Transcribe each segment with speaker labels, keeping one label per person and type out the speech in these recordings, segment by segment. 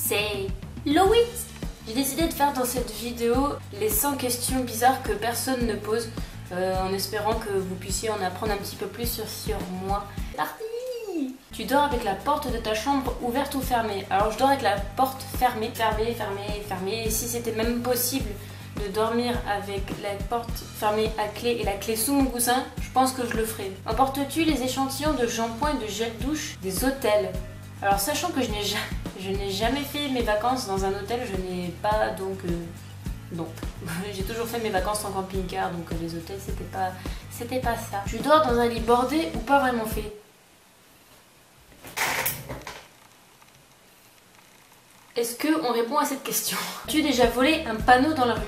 Speaker 1: c'est Loïs. J'ai décidé de faire dans cette vidéo les 100 questions bizarres que personne ne pose, en espérant que vous puissiez en apprendre un petit peu plus sur moi. C'est parti! Tu dors avec la porte de ta chambre ouverte ou fermée? Alors je dors avec la porte fermée, fermée, et si c'était même possible de dormir avec la porte fermée à clé et la clé sous mon coussin, je pense que je le ferais. Emportes-tu les échantillons de shampoing et de gel douche des hôtels? Alors sachant que je n'ai jamais fait mes vacances dans un hôtel, je n'ai pas donc... non. J'ai toujours fait mes vacances en camping-car, donc les hôtels c'était pas ça. Tu dors dans un lit bordé ou pas vraiment fait? Est-ce qu'on répond à cette question? As-tu déjà volé un panneau dans la rue?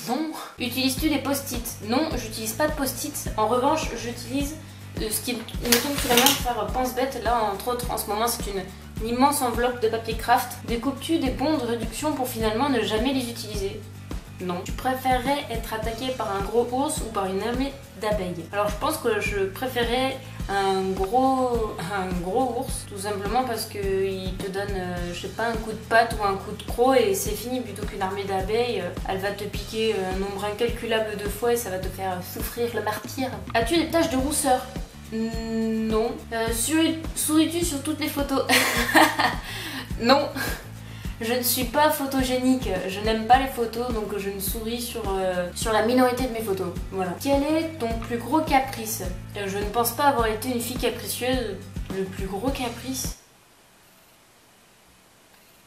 Speaker 1: Non. Utilises-tu des post-it? Non, j'utilise pas de post-it. En revanche, j'utilise ce qui me tombe sous la main pour faire pense-bête. Là, entre autres, en ce moment, c'est une immense enveloppe de papier craft. Découpes-tu des bons de réduction pour finalement ne jamais les utiliser? Non. Tu préférerais être attaqué par un gros ours ou par une armée d'abeilles? Alors je pense que je préférais un gros ours, tout simplement parce qu'il te donne, je sais pas, un coup de patte ou un coup de croc et c'est fini, plutôt qu'une armée d'abeilles. Elle va te piquer un nombre incalculable de fois et ça va te faire souffrir le martyre. As-tu des taches de rousseur? Non. Souris-tu sur toutes les photos? Non. Je ne suis pas photogénique, je n'aime pas les photos, donc je ne souris sur la minorité de mes photos. Voilà. Quel est ton plus gros caprice? Je ne pense pas avoir été une fille capricieuse. Le plus gros caprice?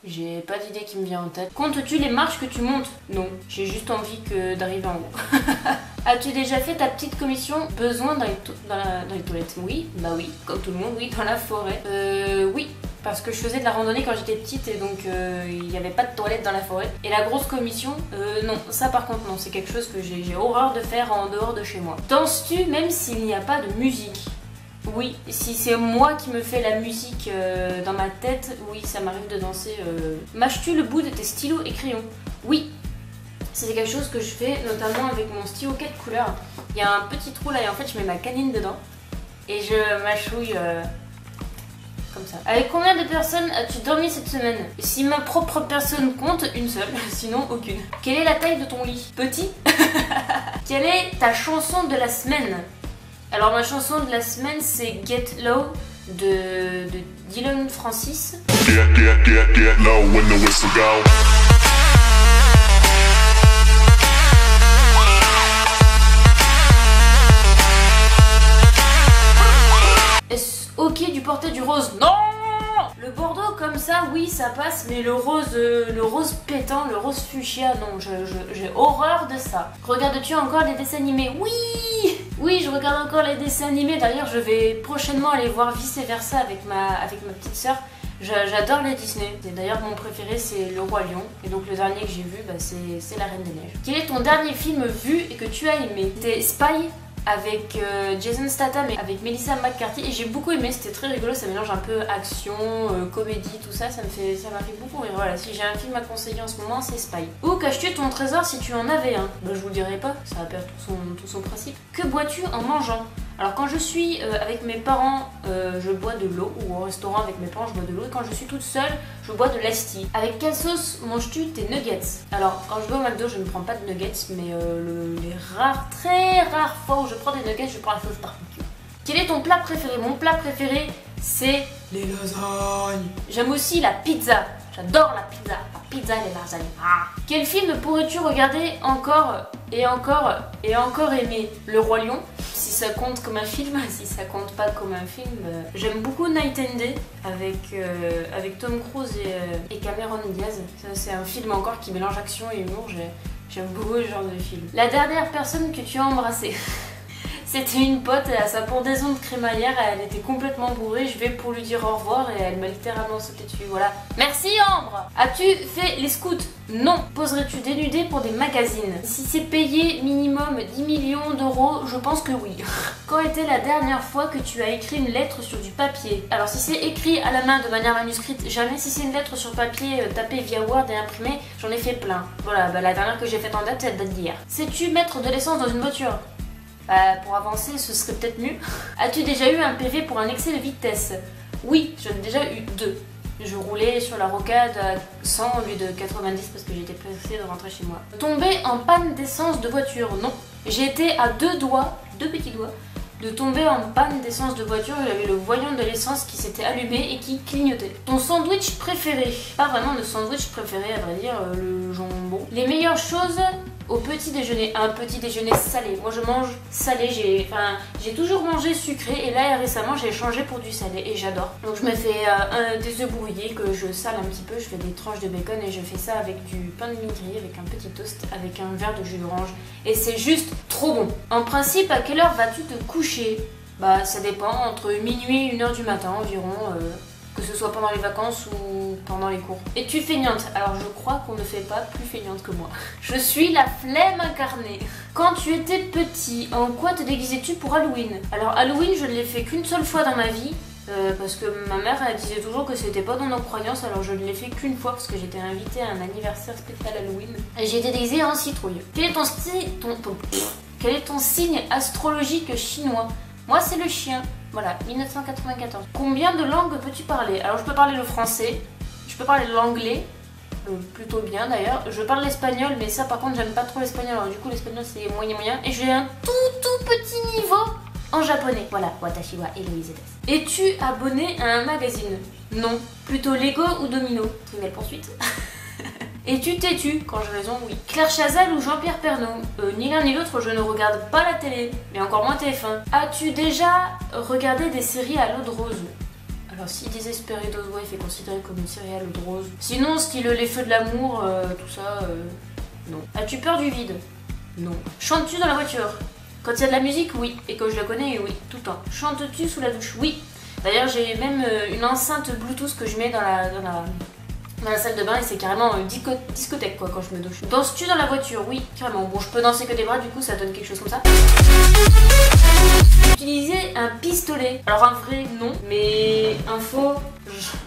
Speaker 1: J'ai pas d'idée qui me vient en tête. Comptes-tu les marches que tu montes? Non, j'ai juste envie d'arriver en haut. As-tu déjà fait ta petite commission besoin dans les toilettes? Oui, bah oui, comme tout le monde, oui, dans la forêt. Oui. Parce que je faisais de la randonnée quand j'étais petite et donc il n'y avait pas de toilette dans la forêt. Et la grosse commission, non, ça par contre non, c'est quelque chose que j'ai horreur de faire en dehors de chez moi. Danses-tu même s'il n'y a pas de musique? Oui, si c'est moi qui me fais la musique dans ma tête, oui, ça m'arrive de danser. Mâches-tu le bout de tes stylos et crayons? Oui, c'est quelque chose que je fais notamment avec mon stylo 4 couleurs. Il y a un petit trou là et en fait je mets ma canine dedans et je mâchouille... comme ça. Avec combien de personnes as-tu dormi cette semaine? Si ma propre personne compte, une seule, sinon aucune. Quelle est la taille de ton lit? Petit. Quelle est ta chanson de la semaine? Alors ma chanson de la semaine c'est Get Low de Dylan Francis. Get low when the whistle go. Ok du porter du rose? Non! Le bordeaux comme ça, oui ça passe, mais le rose pétant, le rose fuchsia, non, j'ai horreur de ça. Regardes-tu encore les dessins animés? Oui! Oui, je regarde encore les dessins animés, d'ailleurs je vais prochainement aller voir Vice Versa avec ma petite sœur. J'adore les Disney, et d'ailleurs mon préféré c'est Le Roi Lion, et donc le dernier que j'ai vu bah, c'est La Reine des Neiges. Quel est ton dernier film vu et que tu as aimé? C'était Spy avec Jason Statham et avec Melissa McCarthy et j'ai beaucoup aimé, c'était très rigolo, ça mélange un peu action, comédie, tout ça, ça m'a fait beaucoup rire. Voilà, si j'ai un film à conseiller en ce moment, c'est Spy. Où caches-tu ton trésor si tu en avais un? Bah je vous le dirai pas, ça va perdre tout son principe. Que bois-tu en mangeant? Alors quand je suis avec mes parents, je bois de l'eau, ou au restaurant avec mes parents, je bois de l'eau, et quand je suis toute seule, je bois de l'Ice Tea. Avec quelle sauce manges-tu tes nuggets? Alors quand je vais au McDo, je ne prends pas de nuggets, mais les très rares fois où je prends des nuggets, je prends la sauce barbecue. Quel est ton plat préféré? Mon plat préféré, c'est les lasagnes. J'aime aussi la pizza. J'adore la pizza et les lasagnes. Ah. Quel film pourrais-tu regarder encore et encore et encore aimer? Le Roi Lion, si ça compte comme un film, si ça compte pas comme un film. J'aime beaucoup Night and Day avec Tom Cruise et Cameron Diaz. Ça c'est un film encore qui mélange action et humour, j'aime beaucoup ce genre de film. La dernière personne que tu as embrassée? C'était une pote, à sa pendaison de crémaillère, elle était complètement bourrée, je vais pour lui dire au revoir et elle m'a littéralement sauté dessus, voilà. Merci Ambre! As-tu fait les scouts? Non. Poserais-tu dénudé pour des magazines? Si c'est payé minimum 10 millions d'euros, je pense que oui. Quand était la dernière fois que tu as écrit une lettre sur du papier? Alors si c'est écrit à la main de manière manuscrite, jamais. Si c'est une lettre sur papier tapée via Word et imprimée, j'en ai fait plein. Voilà, bah, la dernière que j'ai faite en date, c'est date d'hier. Sais-tu mettre de l'essence dans une voiture? Pour avancer, ce serait peut-être mieux. As-tu déjà eu un PV pour un excès de vitesse? Oui, j'en ai déjà eu 2. Je roulais sur la rocade à 100 au lieu de 90 parce que j'étais pressée de rentrer chez moi. Tomber en panne d'essence de voiture, non. J'ai été à deux petits doigts, de tomber en panne d'essence de voiture. J'avais le voyant de l'essence qui s'était allumé et qui clignotait. Ton sandwich préféré? Pas vraiment de sandwich préféré, à vrai dire, le jambon. Les meilleures choses au petit déjeuner, un petit déjeuner salé. Moi je mange salé, j'ai toujours mangé sucré et là récemment j'ai changé pour du salé et j'adore. Donc je me fais des œufs brouillés que je sale un petit peu, je fais des tranches de bacon et je fais ça avec du pain de mie grillé, avec un petit toast, avec un verre de jus d'orange et c'est juste trop bon. En principe, à quelle heure vas-tu te coucher? Bah ça dépend, entre minuit et 1h du matin environ. Que ce soit pendant les vacances ou pendant les cours. Es-tu feignante? Alors je crois qu'on ne fait pas plus feignante que moi. Je suis la flemme incarnée. Quand tu étais petit, en quoi te déguisais-tu pour Halloween? Alors Halloween, je ne l'ai fait qu'une seule fois dans ma vie. Parce que ma mère elle disait toujours que c'était pas dans nos croyances, alors je ne l'ai fait qu'une fois parce que j'étais invitée à un anniversaire spécial Halloween. Et j'ai été déguisée en citrouille. Quel est ton signe astrologique chinois? Moi c'est le chien. Voilà, 1994. Combien de langues peux-tu parler? Alors je peux parler le français, je peux parler l'anglais, plutôt bien d'ailleurs. Je parle l'espagnol, mais ça par contre j'aime pas trop l'espagnol, alors du coup l'espagnol c'est moyen. Et j'ai un tout petit niveau en japonais. Voilà, watashi wa Héloïse desu. Es-tu abonné à un magazine? Non. Plutôt Lego ou Domino? Trivial poursuite. Es-tu têtu? Quand j'ai raison, oui. Claire Chazal ou Jean-Pierre Pernaut? Ni l'un ni l'autre, je ne regarde pas la télé, mais encore moins TF1. As-tu déjà regardé des séries à l'eau de rose? Alors si Desesperados Wife est considéré comme une série à l'eau de rose. Sinon, style Les Feux de l'amour, tout ça, non. As-tu peur du vide? Non. Chantes-tu dans la voiture? Quand il y a de la musique, oui. Et quand je la connais, oui, tout le temps. Chantes-tu sous la douche? Oui. D'ailleurs, j'ai même une enceinte Bluetooth que je mets dans la salle de bain et c'est carrément discothèque quoi quand je me douche. Danses-tu dans la voiture? Oui, carrément. Bon, je peux danser que des bras, du coup ça donne quelque chose comme ça. Utiliser un pistolet? Alors un vrai, non, mais un faux,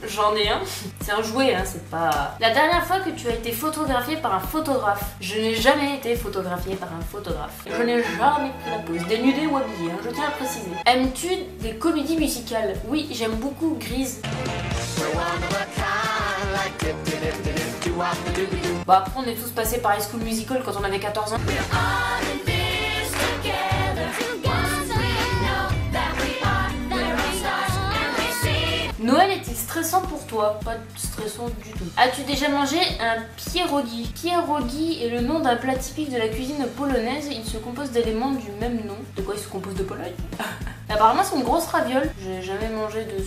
Speaker 1: j'en ai un. C'est un jouet, hein, c'est pas... La dernière fois que tu as été photographiée par un photographe? Je n'ai jamais été photographiée par un photographe. Je n'ai jamais pris la pose, dénudée ou habillée, hein, je tiens à préciser. Aimes-tu des comédies musicales? Oui, j'aime beaucoup Grise. Bah après on est tous passés par High School Musical quand on avait 14 ans. Noël est-il stressant pour toi? Pas stressant du tout. As-tu déjà mangé un pierogi? Pierogi est le nom d'un plat typique de la cuisine polonaise. Il se compose d'éléments du même nom. De quoi il se compose de Pologne? Apparemment c'est une grosse raviole. J'ai jamais mangé de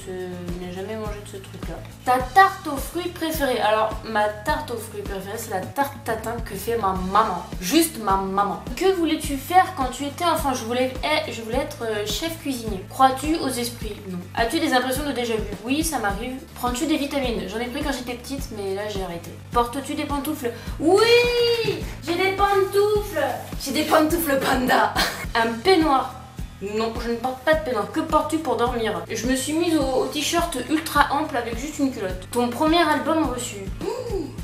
Speaker 1: ce truc-là. Ta tarte aux fruits préférée? Alors ma tarte aux fruits préférée c'est la tarte tatin que fait ma maman. Juste ma maman. Que voulais-tu faire quand tu étais enfant? Je voulais être chef cuisinier. Crois-tu aux esprits? Non. As-tu des impressions de déjà vu? Oui, ça m'arrive. Prends-tu des vitamines? J'en ai pris quand j'étais petite, mais là j'ai arrêté. Portes-tu des pantoufles? Oui, j'ai des pantoufles. J'ai des pantoufles panda. Un peignoir? Non, je ne porte pas de peignoir. Que portes-tu pour dormir? Je me suis mise au t-shirt ultra ample avec juste une culotte. Ton premier album reçu?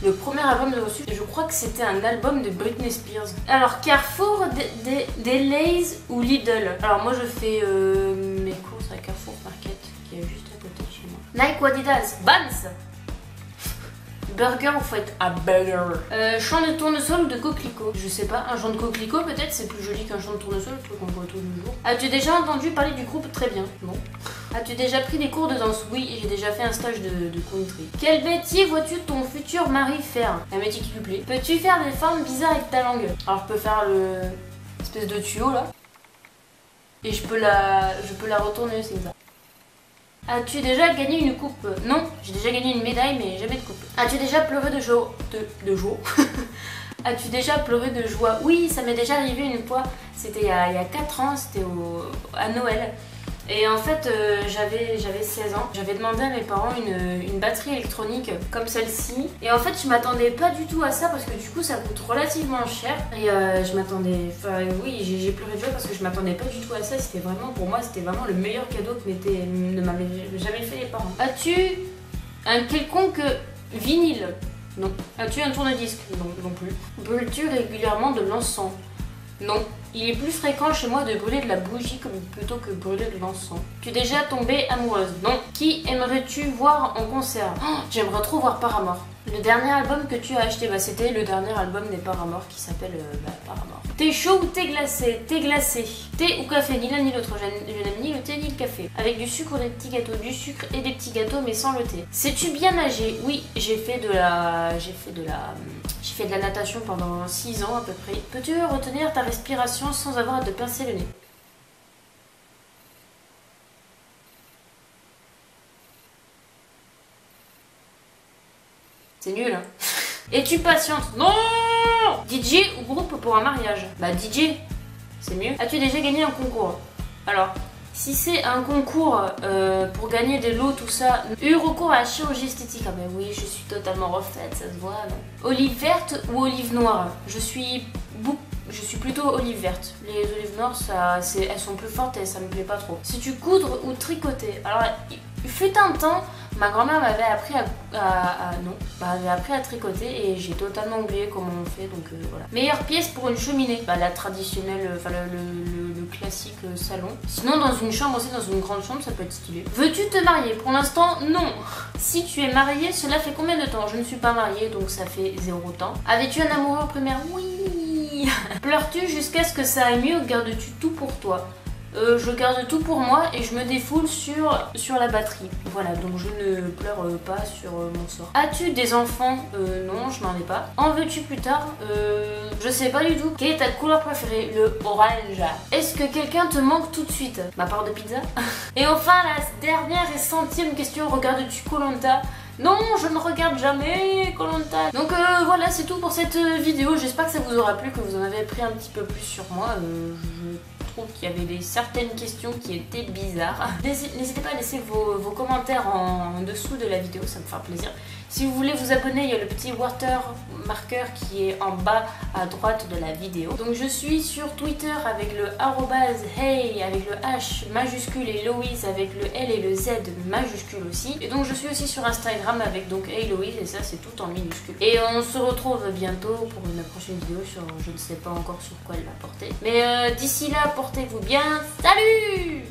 Speaker 1: Le premier album de reçu, je crois que c'était un album de Britney Spears. Alors, Carrefour, des Lays ou Lidl? Alors moi je fais mes courses à Carrefour Market, qui est juste à côté de chez moi. Nike ou Adidas? Vans. Burger ou frites? Ah, burger. Champ de tournesol ou de coquelicot? Je sais pas, un champ de coquelicot peut-être, c'est plus joli qu'un champ de tournesol, le truc qu'on voit tous les jours. As-tu déjà entendu parler du groupe Très Bien? Non. As-tu déjà pris des cours de danse? Oui, j'ai déjà fait un stage de country. Quel métier vois-tu ton futur mari faire? Un métier qui lui plaît. Peux-tu faire des formes bizarres avec ta langue? Alors je peux faire espèce de tuyau là. Et je peux la retourner aussi comme ça. As-tu déjà gagné une coupe? Non, j'ai déjà gagné une médaille mais jamais de coupe. As-tu déjà pleuré de joie? As-tu déjà pleuré de joie? Oui, ça m'est déjà arrivé une fois. C'était il y a 4 ans, c'était à Noël. Et en fait, j'avais 16 ans. J'avais demandé à mes parents une batterie électronique comme celle-ci. Et en fait, je m'attendais pas du tout à ça parce que du coup, ça coûte relativement cher. Et je m'attendais... Enfin, oui, j'ai pleuré de joie parce que je m'attendais pas du tout à ça. C'était vraiment, pour moi, c'était vraiment le meilleur cadeau que ne m'avaient jamais fait les parents. As-tu un quelconque vinyle? Non. As-tu un tourne-disque? Non, non plus. Brûles-tu régulièrement de l'encens? Non. Il est plus fréquent chez moi de brûler de la bougie plutôt que brûler de l'encens. Tu es déjà tombée amoureuse? Non. Qui aimerais-tu voir en concert? Oh, j'aimerais trop voir Paramore. Le dernier album que tu as acheté, bah c'était le dernier album des Paramore qui s'appelle Paramore. T'es chaud ou t'es glacé? T'es glacé. Thé ou café? Ni l'un ni l'autre. Je n'aime ni le thé ni le café. Avec du sucre ou des petits gâteaux? Du sucre et des petits gâteaux mais sans le thé. Sais-tu bien nager? Oui, j'ai fait de la natation pendant 6 ans à peu près. Peux-tu retenir ta respiration sans avoir à te pincer le nez? C'est nul, hein. Es-tu patiente? Non. DJ ou groupe pour un mariage? Bah DJ, c'est mieux. As-tu déjà gagné un concours? Alors, si c'est un concours pour gagner des lots, tout ça, eu recours à la chirurgie esthétique? Ah ben oui, je suis totalement refaite, ça se voit, non? Olive verte ou olive noire? Je suis plutôt olive verte. Les olives noires, elles sont plus fortes et ça me plaît pas trop. Si tu coudre ou tricoter? Alors, il fut un temps, ma grand-mère m'avait appris m'avait appris à tricoter et j'ai totalement oublié comment on fait, donc voilà. Meilleure pièce pour une cheminée? Bah la traditionnelle, enfin le classique salon. Sinon dans une chambre aussi, dans une grande chambre, ça peut être stylé. Veux-tu te marier? Pour l'instant, non. Si tu es mariée, cela fait combien de temps? Je ne suis pas mariée, donc ça fait 0 temps. Avais-tu un amoureux en primaire? Oui. Pleures-tu jusqu'à ce que ça aille mieux ou gardes-tu tout pour toi? Je garde tout pour moi et je me défoule sur la batterie. Voilà, donc je ne pleure pas sur mon sort. As-tu des enfants? Non, je n'en ai pas. En veux-tu plus tard? Je sais pas du tout. Quelle est ta couleur préférée? Le orange. Est-ce que quelqu'un te manque tout de suite? Ma part de pizza. Et enfin, la dernière et 100e question. Regardes-tu Koh-Lanta? Non, je ne regarde jamais Koh-Lanta. Donc voilà, c'est tout pour cette vidéo. J'espère que ça vous aura plu, que vous en avez appris un petit peu plus sur moi. Je trouve qu'il y avait certaines questions qui étaient bizarres. N'hésitez pas à laisser vos commentaires en dessous de la vidéo, ça me fera plaisir. Si vous voulez vous abonner, il y a le petit watermarker qui est en bas à droite de la vidéo. Donc je suis sur Twitter avec le @hey avec le H majuscule et Loïs avec le L et le Z majuscule aussi. Et donc je suis aussi sur Instagram avec donc Hey Loïs et ça c'est tout en minuscule. Et on se retrouve bientôt pour une prochaine vidéo sur je ne sais pas encore sur quoi elle va porter. Mais d'ici là, portez-vous bien. Salut!